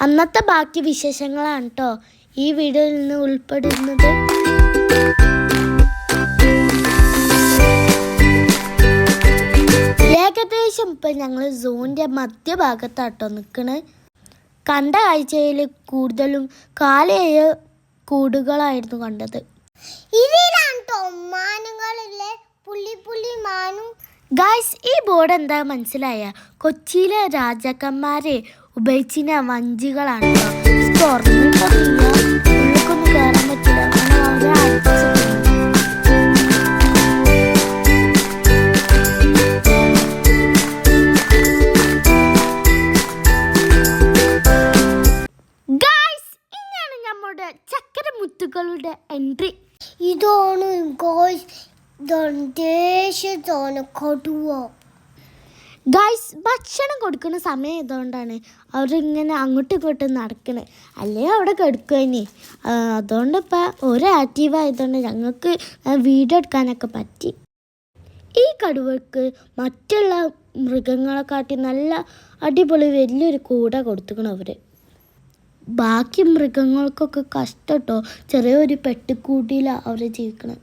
അന്നത്തെ ബാക്കി വിശേഷങ്ങളാണ് കേട്ടോ ഈ വീഡിയോയിൽ നിന്ന് ഉൾപ്പെടുന്നത്. ഏകദേശം ഇപ്പം ഞങ്ങൾ സൂവിൻ്റെ മധ്യഭാഗത്താട്ടോ നിൽക്കണത്. കണ്ട ആഴ്ചയിൽ കൂടുതലും കാലയ കൂടുകളായിരുന്നു കണ്ടത്. ഗായ്സ്, ഈ ബോർഡ് എന്താ മനസ്സിലായ? കൊച്ചിയിലെ രാജാക്കന്മാരെ ഉപയോഗിച്ചിന വഞ്ചികളാണ്. ഉള്ളിക്കൊന്നും കയറാൻ പറ്റില്ല. ഗായ്സ്, ഇങ്ങനെയാണ് നമ്മുടെ ചക്കരമുത്തുകളുടെ എൻട്രി. ഇതാണ് ദേശത്താണ് കടുവ. ഗായ്സ്, ഭക്ഷണം കൊടുക്കുന്ന സമയം ഇതുകൊണ്ടാണ് അവരിങ്ങനെ അങ്ങോട്ടും ഇങ്ങോട്ടും നടക്കണത്. അല്ലെങ്കിൽ അവിടെ കിടക്കുവനി. അതുകൊണ്ട് ഇപ്പം ഒരു ആക്റ്റീവായതുകൊണ്ട് ഞങ്ങൾക്ക് വീഡിയോ എടുക്കാനൊക്കെ പറ്റി. ഈ കടുവക്ക് മറ്റുള്ള മൃഗങ്ങളെക്കാട്ടി നല്ല അടിപൊളി വലിയൊരു കൂട കൊടുത്തുക്കണം അവർ. ബാക്കി മൃഗങ്ങൾക്കൊക്കെ കഷ്ടം കേട്ടോ. ചെറിയൊരു പെട്ടിക്കൂട്ടിയിലാണ് അവർ ജീവിക്കണത്.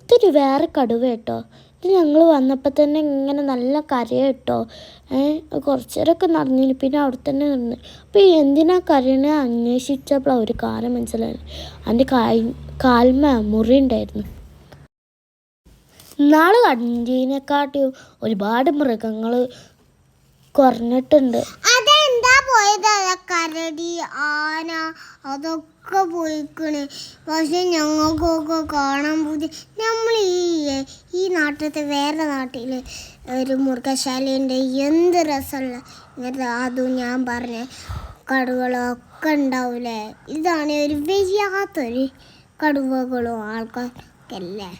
ഇതൊരു വേറെ കടുവ കേട്ടോ. ഇത് ഞങ്ങൾ വന്നപ്പോൾ തന്നെ ഇങ്ങനെ നല്ല കരയ കേട്ടോ. കുറച്ച് നേരമൊക്കെ നടന്നില്ല, പിന്നെ അവിടെ തന്നെ നിന്ന്. അപ്പോൾ എന്തിനാ കരയണ അന്വേഷിച്ചപ്പോൾ ഒരു കാര്യം മനസ്സിലായി. അതിൻ്റെ കാൽമ മുറി ഉണ്ടായിരുന്നു. നാളെ കണ്ടതിനെക്കാട്ടിയും ഒരുപാട് മൃഗങ്ങൾ കുറഞ്ഞിട്ടുണ്ട്. അതെന്താ പോയത്? കരടി, ആന അതൊക്കെ പോയിക്കണ്. പക്ഷെ ഞങ്ങൾക്കൊക്കെ കാണാൻ പോയി. നമ്മൾ ഈ നാട്ടിലത്തെ വേറെ നാട്ടിൽ ഒരു മൃഗശാലയുണ്ട്. എന്ത് രസമുള്ള ഇങ്ങനത്തെ അതും ഞാൻ പറഞ്ഞ കടുവകളൊക്കെ ഉണ്ടാവില്ലേ. ഇതാണ് ഒരു വയ്യാത്തൊരു കടുവകളും ആൾക്കാരൊക്കെ അല്ലേ.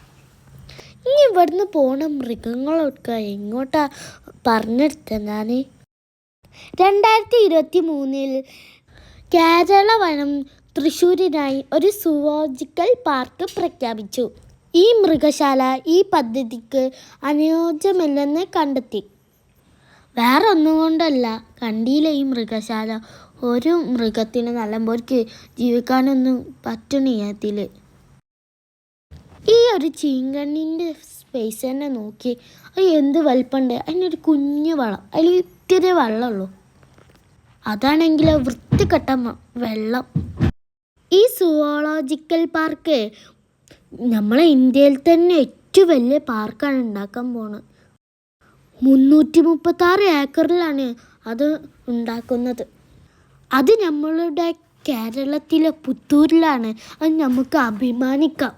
ഇനി ഇവിടുന്ന് പോണ മൃഗങ്ങളൊക്കെ എങ്ങോട്ടാ പറഞ്ഞെടുത്ത ഞാൻ. 2023 കേരള വനം തൃശ്ശൂരിനായി ഒരു സുവോളജിക്കൽ പാർക്ക് പ്രഖ്യാപിച്ചു. ഈ മൃഗശാല ഈ പദ്ധതിക്ക് അനുയോജ്യമല്ലെന്ന് കണ്ടെത്തി. വേറെ ഒന്നും കൊണ്ടല്ല, കണ്ടിയില്ല ഈ മൃഗശാല. ഒരു മൃഗത്തിന് നല്ലപോർക്ക് ജീവിക്കാനൊന്നും പറ്റണില്ല അതിൽ. ഈ ഒരു ചീങ്കണ്ണിൻ്റെ സ്പേസ് തന്നെ നോക്കി. അത് എന്ത് വലിപ്പമുണ്ട്. അതിനൊരു കുഞ്ഞു വളം, അതിൽ ഇത്തിരി വെള്ളമുള്ളൂ. അതാണെങ്കിൽ വൃത്തികെട്ട വെള്ളം. ഈ സുവോളജിക്കൽ പാർക്ക് നമ്മളെ ഇന്ത്യയിൽ തന്നെ ഏറ്റവും വലിയ പാർക്കാണ് ഉണ്ടാക്കാൻ പോകുന്നത്. 336 ഏക്കറിലാണ് അത് ഉണ്ടാക്കുന്നത്. അത് നമ്മളുടെ കേരളത്തിലെ പുത്തൂരിലാണ്. അത് നമുക്ക് അഭിമാനിക്കാം.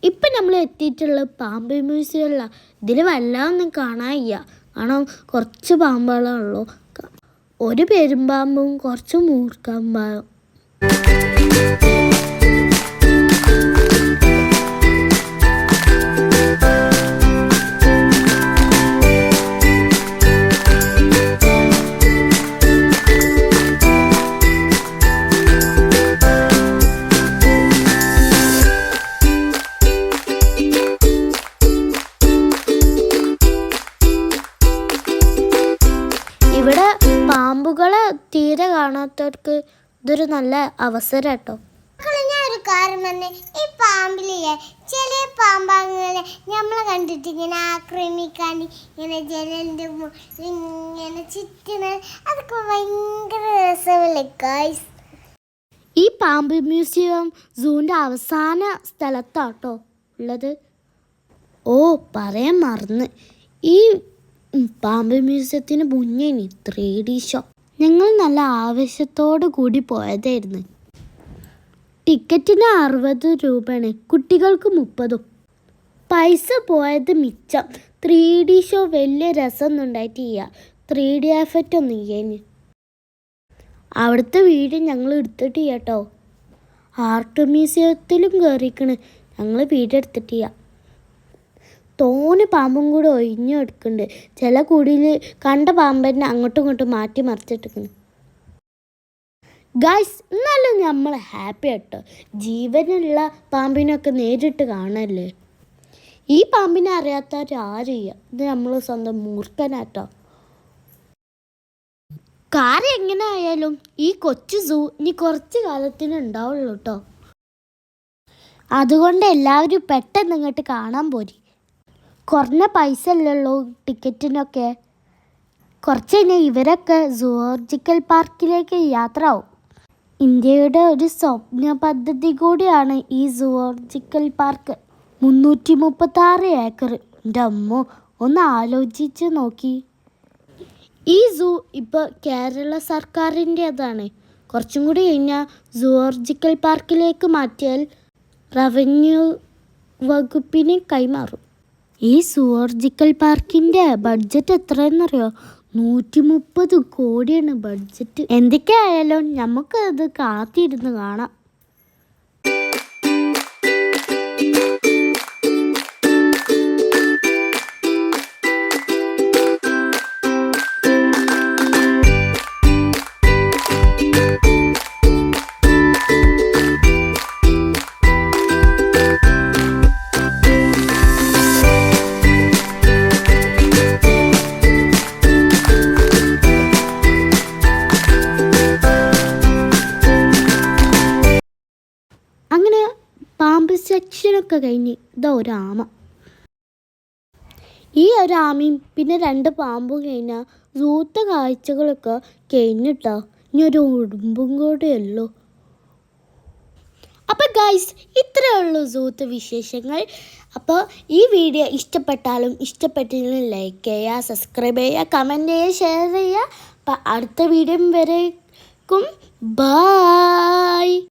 ഇപ്പം നമ്മൾ എത്തിയിട്ടുള്ള പാമ്പ് മ്യൂസിയമിലാണ്. ഇതിൽ വല്ലാതൊന്നും കാണാനില്ല. കാരണം കുറച്ച് പാമ്പുകളേ ഉള്ളൂ. ഒരു പെരുമ്പാമ്പും കുറച്ച് മൂർക്കമ്പാമ്പും. ഇവിടെ പാമ്പുകളെ തീരെ കാണാത്തവർക്ക് ഇതൊരു നല്ല അവസരം കേട്ടോ. ഒരു കാര്യം തന്നെ, ഈ പാമ്പിലെ ചില പാമ്പാങ്ങളെ നമ്മളെ കണ്ടിട്ട് ഇങ്ങനെ ആക്രമിക്കാൻ ഇങ്ങനെ ജനലിൻ്റെ ഇങ്ങനെ ചുറ്റുന്ന അതൊക്കെ ഭയങ്കര രസമല്ലേ ഗായ്സ്. ഈ പാമ്പ് മ്യൂസിയം സൂവിൻ്റെ അവസാന സ്ഥലത്താട്ടോ ഉള്ളത്. പറയാൻ മറന്ന്, ഈ പാമ്പ് മ്യൂസിയത്തിന് മുന്നേ 3D ഷോ ഞങ്ങൾ നല്ല ആവേശത്തോടു കൂടി പോയതായിരുന്നു. ടിക്കറ്റിന് 60 രൂപയാണ്, കുട്ടികൾക്ക് 30. പൈസ പോയത് മിച്ചം. 3D ഷോ വലിയ രസമൊന്നും ഉണ്ടായിട്ടില്ല. 3D എഫക്റ്റ് ഒന്നും ഇല്ലേന്. അവിടുത്തെ വീഡിയോ ഞങ്ങൾ എടുത്തിട്ടില്ല കേട്ടോ. ആർട്ട് മ്യൂസിയത്തിലും കയറിക്കണ്, ഞങ്ങൾ വീഡിയോ എടുത്തിട്ടില്ല. തോനെ പാമ്പും കൂടെ ഒഴിഞ്ഞെടുക്കുന്നുണ്ട്. ചില കുടിയിൽ കണ്ട പാമ്പന്നെ അങ്ങോട്ടും ഇങ്ങോട്ടും മാറ്റി മറിച്ചിട്ടിരിക്കുന്നു. ഗായ്സ് എന്നാലും നമ്മൾ ഹാപ്പി ആട്ടോ, ജീവനുള്ള പാമ്പിനൊക്കെ നേരിട്ട് കാണല്ലേ. ഈ പാമ്പിനെ അറിയാത്തവരാരില്ല, ഇത് നമ്മൾ സ്വന്തം മൂർഖനാട്ടോ. കാര്യം എങ്ങനെ ആയാലും ഈ കൊച്ചു സൂ ഇനി കുറച്ച് കാലത്തിന് ഉണ്ടാവുള്ളൂ കേട്ടോ. അതുകൊണ്ട് എല്ലാവരും പെട്ടെന്ന് ഇങ്ങോട്ട് കാണാൻ പോരി. കുറഞ്ഞ പൈസ അല്ലല്ലോ ടിക്കറ്റിനൊക്കെ. കുറച്ച് കഴിഞ്ഞാൽ ഇവരൊക്കെ സുവോളജിക്കൽ പാർക്കിലേക്ക് യാത്ര ആവും. ഇന്ത്യയുടെ ഒരു സ്വപ്ന പദ്ധതി കൂടിയാണ് ഈ സുവോളജിക്കൽ പാർക്ക്. 336 ഏക്കർ. എൻ്റെ അമ്മോ, ഒന്ന് ആലോചിച്ച് നോക്കി. ഈ സൂ ഇപ്പോൾ കേരള സർക്കാരിൻ്റേതാണ്. കുറച്ചും കൂടി കഴിഞ്ഞാൽ സുവോളജിക്കൽ പാർക്കിലേക്ക് മാറ്റിയാൽ റവന്യൂ വകുപ്പിന് കൈമാറും. ഈ സുവോളജിക്കൽ പാർക്കിൻ്റെ ബഡ്ജറ്റ് എത്രയെന്നറിയോ? 130 കോടിയാണ് ബഡ്ജറ്റ്. എന്തൊക്കെയായാലും നമുക്കത് കാത്തിരുന്ന് കാണാം. അങ്ങനെ പാമ്പ് സെക്ഷനൊക്കെ കഴിഞ്ഞ് ഇതാ ഒരു ആമ. ഈ ഒരു ആമയും പിന്നെ 2 പാമ്പും കഴിഞ്ഞാൽ സൂത്തെ കാഴ്ചകളൊക്കെ കഴിഞ്ഞിട്ടോ. ഇനി ഒരു ഉടുമ്പും കൂടെ ഉള്ളൂ. അപ്പോൾ ഗൈസ്, ഇത്രയേ ഉള്ളൂ സൂത്തെ വിശേഷങ്ങൾ. അപ്പോൾ ഈ വീഡിയോ ഇഷ്ടപ്പെട്ടാലും ഇഷ്ടപ്പെട്ടില്ലെങ്കിലും ലൈക്ക് ചെയ്യുക, സബ്സ്ക്രൈബ് ചെയ്യുക, കമൻറ്റ് ചെയ്യുക, ഷെയർ ചെയ്യുക. അപ്പോൾ അടുത്ത വീഡിയോ വരേക്കും ബായ്.